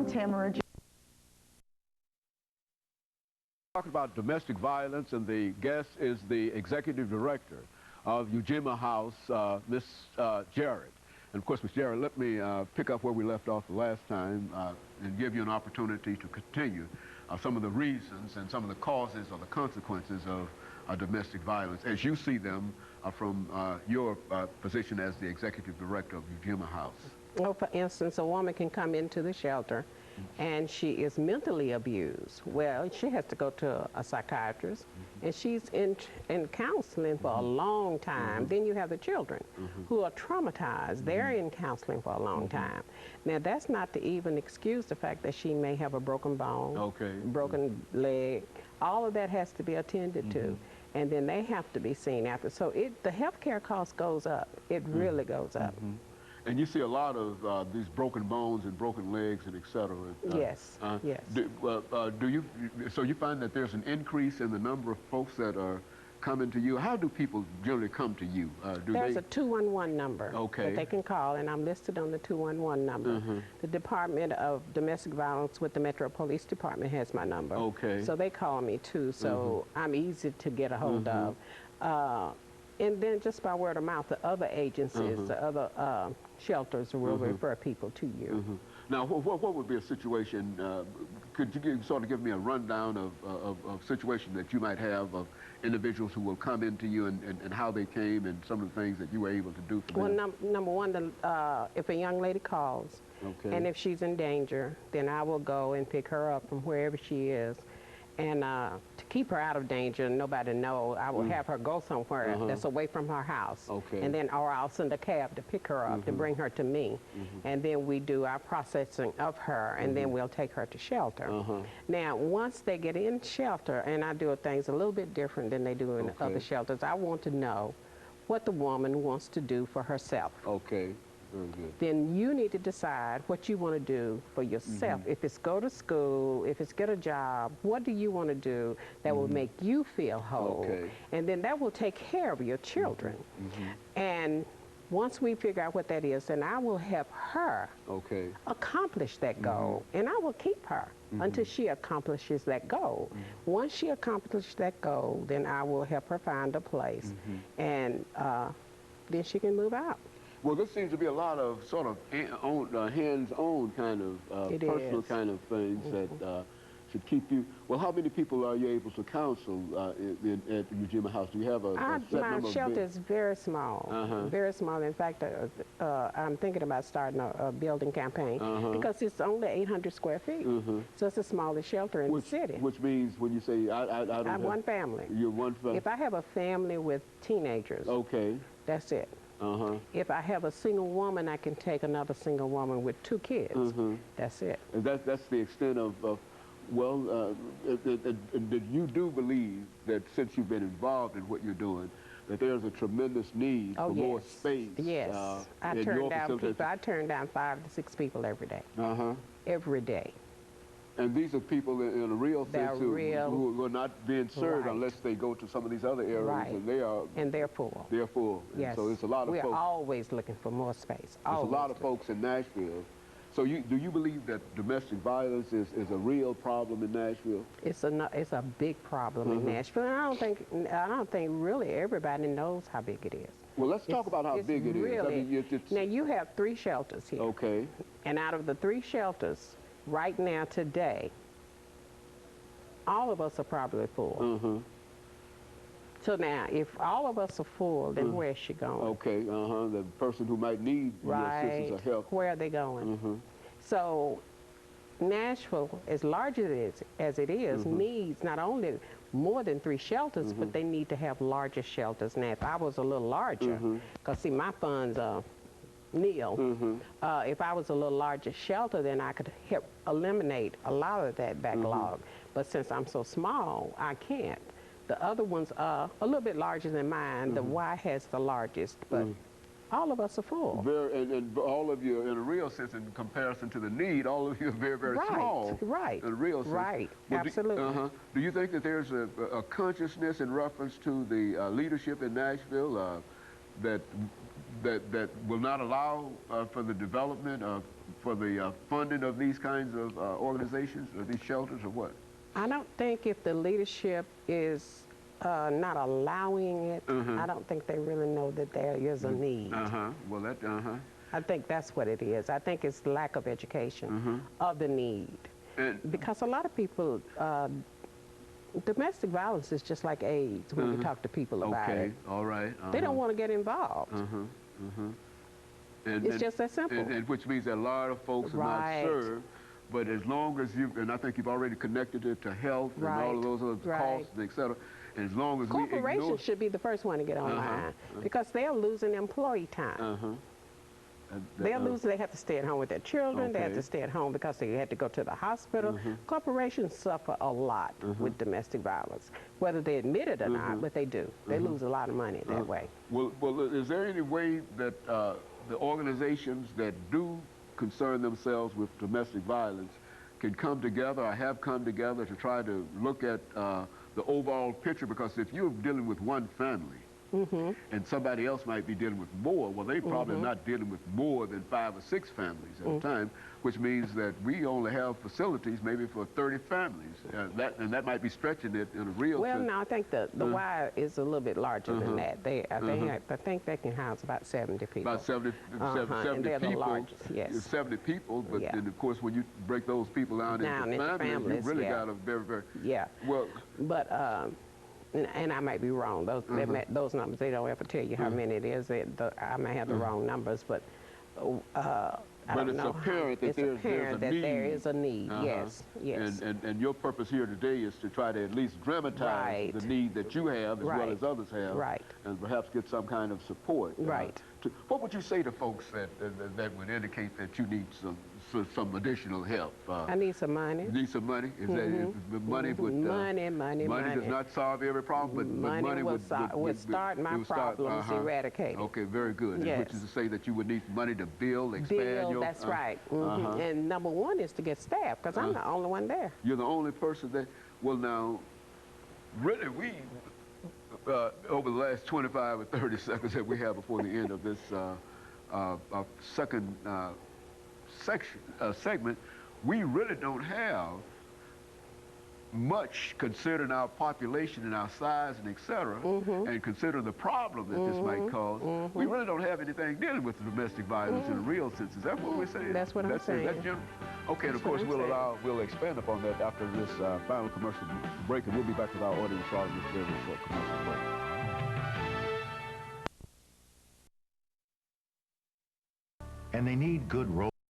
Tamara. Talking about domestic violence, and the guest is the executive director of EJarrett House, Miss Jarrett. And of course, Miss Jarrett, let me pick up where we left off the last time and give you an opportunity to continue some of the reasons and some of the causes or the consequences of domestic violence as you see them from your position as the executive director of EJarrett House. Well, for instance, a woman can come into the shelter and she is mentally abused. Well, she has to go to a psychiatrist, and she's in counseling for a long time. Then you have the children who are traumatized. They're in counseling for a long time. Now, that's not to even excuse the fact that she may have a broken bone, broken leg. All of that has to be attended to, and then they have to be seen after. So the health care cost goes up. It really goes up. And you see a lot of these broken bones and broken legs and et cetera. Yes, yes. So you find that there's an increase in the number of folks that are coming to you? How do people generally come to you? There's a 211 number that they can call, and I'm listed on the 211 number. The Department of Domestic Violence with the Metro Police Department has my number. So they call me too, so I'm easy to get a hold of. And then just by word of mouth, the other agencies, the other shelters will refer people to you. Now, what would be a situation, could you sort of give me a rundown of situation that you might have of individuals who will come into you and how they came and some of the things that you were able to do for them? Well, number one, if a young lady calls, and if she's in danger, then I will go and pick her up from wherever she is. And to keep her out of danger and nobody know, I will have her go somewhere that's away from her house. And then, or I'll send a cab to pick her up, to bring her to me. And then we do our processing of her, and then we'll take her to shelter. Now, once they get in shelter, and I do things a little bit different than they do in other shelters, I want to know what the woman wants to do for herself. Very good. Then you need to decide what you want to do for yourself. If it's go to school, if it's get a job, what do you want to do that will make you feel whole? And then that will take care of your children. And once we figure out what that is, then I will help her accomplish that goal. And I will keep her until she accomplishes that goal. Once she accomplishes that goal, then I will help her find a place. And then she can move out. Well, this seems to be a lot of sort of hands-on kind of personal kind of things that should keep you. Well, how many people are you able to counsel at EJarrett House? Do you have a set number? My shelter is very small, very small. In fact, I'm thinking about starting a building campaign because it's only 800 square feet. So it's the smallest shelter in the city. Which means when you say I don't have one family. You're one family. If I have a family with teenagers, that's it. If I have a single woman, I can take another single woman with 2 kids. That's it. And that's the extent of well, you do believe that since you've been involved in what you're doing, that there's a tremendous need for more space. Yes. I turn down 5 to 6 people every day. Every day. And these are people in a real sense who are not being served unless they go to some of these other areas, and they are. And they're full. They're full. Yes. And so it's a lot of folks. We're always looking for more space. There's a lot of folks in Nashville. So do you believe that domestic violence is a real problem in Nashville? It's a big problem in Nashville. And I don't think really everybody knows how big it is. Well, let's talk about how big it is. I mean, now you have 3 shelters here. And out of the 3 shelters, right now, today, all of us are probably full. So now, if all of us are full, then where's she going? The person who might need your assistance or help. Where are they going? So Nashville, as large as it is, needs not only more than 3 shelters, but they need to have larger shelters. Now, if I was a little larger, because see, my funds are nil. If I was a little larger shelter, then I could help eliminate a lot of that backlog. But since I'm so small, I can't. The other ones are a little bit larger than mine. The Y has the largest, but all of us are full. And all of you, in a real sense, in comparison to the need, all of you are very, very small. Right. In a real sense. Well, absolutely. Do you think that there's a consciousness in reference to the leadership in Nashville that that will not allow for the development of, for the funding of these kinds of organizations or these shelters, or what? I don't think if the leadership is not allowing it, I don't think they really know that there is a need. Well, that, I think that's what it is. I think it's lack of education of the need. Because a lot of people, domestic violence is just like AIDS when you talk to people about it. Okay, all right. They don't want to get involved. It's just that simple. And which means that a lot of folks are not served. But as long as you, and I think you've already connected it to health and all of those other costs, et cetera, and as long as corporations should be the first one to get online because they're losing employee time. They're losing, they have to stay at home with their children, they have to stay at home because they had to go to the hospital. Corporations suffer a lot with domestic violence, whether they admit it or not, but they do. They lose a lot of money that way. Well, is there any way that the organizations that do concern themselves with domestic violence can come together or have come together to try to look at the overall picture? Because if you're dealing with one family, and somebody else might be dealing with more, well, they probably not dealing with more than 5 or 6 families at a time, which means that we only have facilities maybe for 30 families. And that might be stretching it in a real sense. Well, no, I think the Y is a little bit larger than that. I think they can house about 70 people. About 70 and they're people. The largest, yes. 70 people, but then of course when you break those people down into families, you really got a very, very... Well, but... and I might be wrong. Those numbers, they don't ever tell you how many it is. I may have the wrong numbers, but I don't know. It's apparent that there is a need. Yes, yes. And your purpose here today is to try to at least dramatize the need that you have as well as others have, and perhaps get some kind of support. What would you say to folks that would indicate that you need some additional help? I need some money. Need some money? Is that money would money does not solve every problem, but money would start my problems eradicated. Okay, very good. Yes. Which is to say that you would need money to build, expand your... That's right. And number one is to get staff, because I'm the only one there. You're the only person there. Well, now, really, we over the last 25 or 30 seconds that we have before the end of this second segment, we really don't have much considering our population and our size and et cetera, and considering the problem that this might cause. We really don't have anything dealing with domestic violence in a real sense. Is that what we're saying? That's what I'm saying. That's general? Okay, and of course we'll expand upon that after this final commercial break, and we'll be back with our audience following this very short commercial break. And they need good road